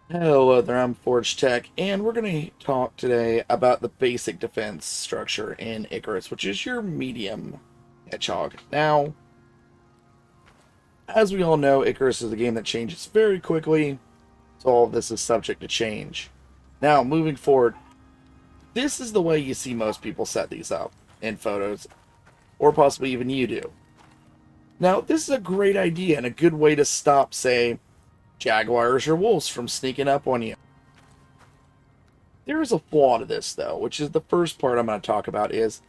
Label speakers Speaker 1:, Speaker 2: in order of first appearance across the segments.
Speaker 1: Hello there, I'm Forge Tech, and we're going to talk today about the basic defense structure in Icarus, which is your medium hedgehog. Now, as we all know, Icarus is a game that changes very quickly, so all of this is subject to change. Now, moving forward, this is the way you see most people set these up in photos, or possibly even you do. Now, this is a great idea and a good way to stop, say, jaguars or wolves from sneaking up on you. There is a flaw to this, though, which is the first part I'm going to talk about is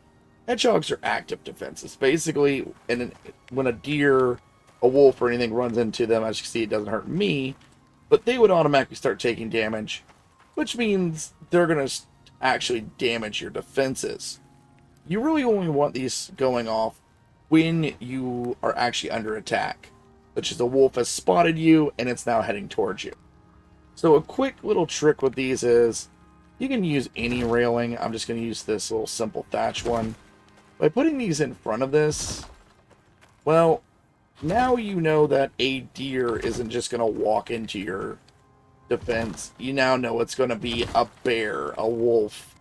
Speaker 1: hedgehogs are active defenses. Basically, when a deer, a wolf, or anything runs into them, as you can see, it doesn't hurt me, but they would automatically start taking damage, which means they're going to actually damage your defenses. You really only want these going off when you are actually under attack, such as a wolf has spotted you and it's now heading towards you. So a quick little trick with these is you can use any railing. I'm just going to use this little simple thatch one. By putting these in front of this, well, now you know that a deer isn't just going to walk into your defense. You now know it's going to be a bear, a wolf.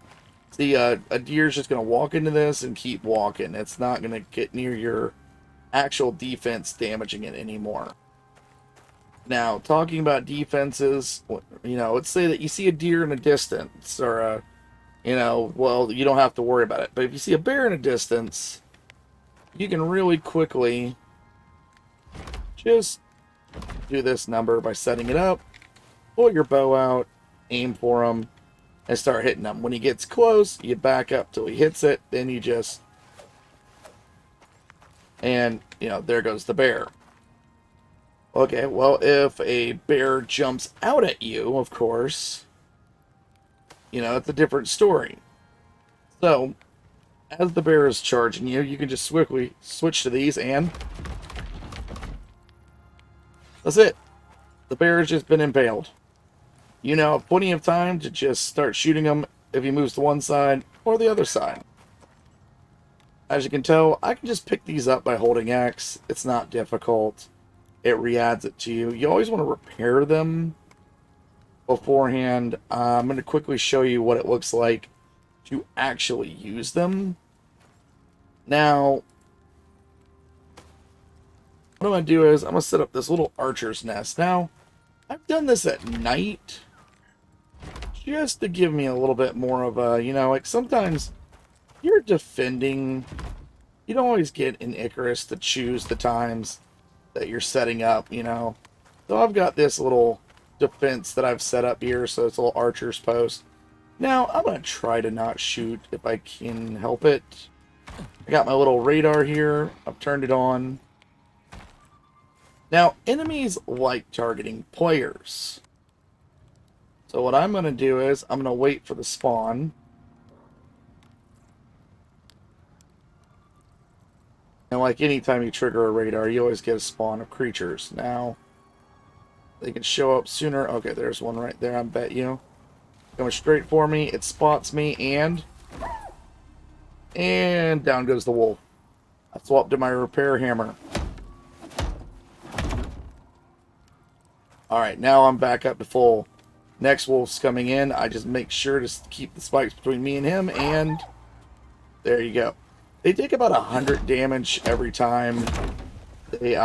Speaker 1: See, a deer's just going to walk into this and keep walking. It's not going to get near your actual defense, damaging it anymore. Now, talking about defenses, let's say that you see a deer in a distance, or well, you don't have to worry about it. But if you see a bear in a distance, you can really quickly just do this number by setting it up, pull your bow out, aim for him, and start hitting him. When he gets close, you back up till he hits it, then you just, and, there goes the bear. Okay, well, if a bear jumps out at you, of course, it's a different story. So, as the bear is charging you, you can just swiftly switch to these, and that's it. The bear has just been impaled. You now have plenty of time to just start shooting him if he moves to one side or the other side. As you can tell, I can just pick these up by holding X. It's not difficult. It re-adds it to you. You always want to repair them beforehand. I'm going to quickly show you what it looks like to actually use them. Now, what I'm going to do is I'm going to set up this little archer's nest. Now, I've done this at night just to give me a little bit more of a, like sometimes you're defending. You don't always get in Icarus to choose the times that you're setting up, So I've got this little defense that I've set up here, so it's a little archer's post. Now, I'm going to try to not shoot if I can help it. I got my little radar here. I've turned it on. Now, enemies like targeting players. So what I'm going to do is I'm going to wait for the spawn. And like any time you trigger a radar, you always get a spawn of creatures. Now, they can show up sooner. Okay, there's one right there, I bet you. Going straight for me. It spots me, and down goes the wolf. I swapped to my repair hammer. Alright, now I'm back up to full. Next wolf's coming in. I just make sure to keep the spikes between me and him, and there you go. They take about 100 damage every time they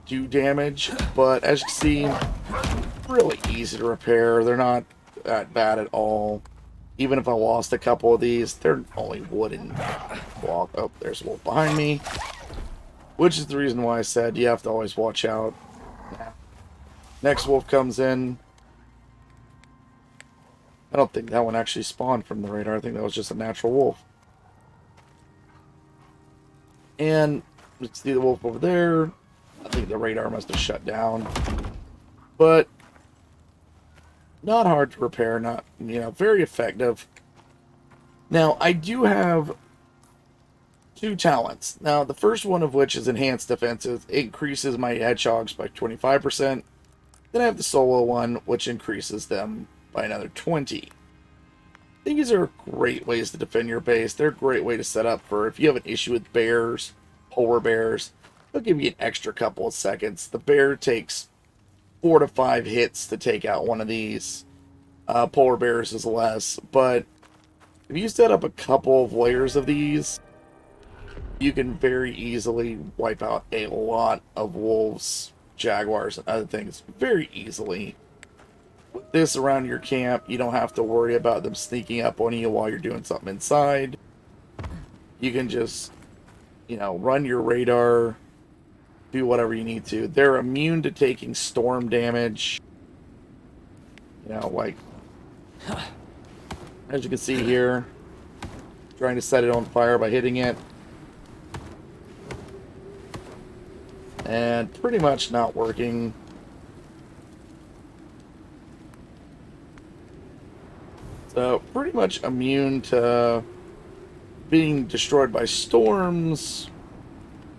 Speaker 1: do damage, but as you can see, really easy to repair. They're not that bad at all. Even if I lost a couple of these, they're only wooden block. Oh, there's a wolf behind me, which is the reason why I said you have to always watch out. Next wolf comes in. I don't think that one actually spawned from the radar. I think that was just a natural wolf. And let's see the wolf over there. I think the radar must have shut down. But not hard to repair, not, very effective. Now, I do have two talents. Now, the first one of which is enhanced defenses. It increases my hedgehogs by 25%. Then I have the solo one, which increases them by another 20. These are great ways to defend your base. They're a great way to set up for if you have an issue with bears, polar bears. They'll give you an extra couple of seconds. The bear takes 4 to 5 hits to take out one of these. Polar bears is less, but if you set up a couple of layers of these, you can very easily wipe out a lot of wolves, jaguars, and other things very easily. With this around your camp, you don't have to worry about them sneaking up on you while you're doing something inside. You can just, run your radar, do whatever you need to. They're immune to taking storm damage. Like, as you can see here, trying to set it on fire by hitting it. And pretty much not working. So, pretty much immune to being destroyed by storms.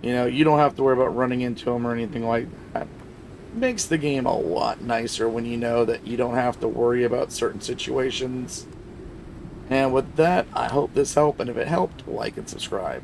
Speaker 1: You don't have to worry about running into them or anything like that. It makes the game a lot nicer when you know that you don't have to worry about certain situations. And with that, I hope this helped, and if it helped, like and subscribe.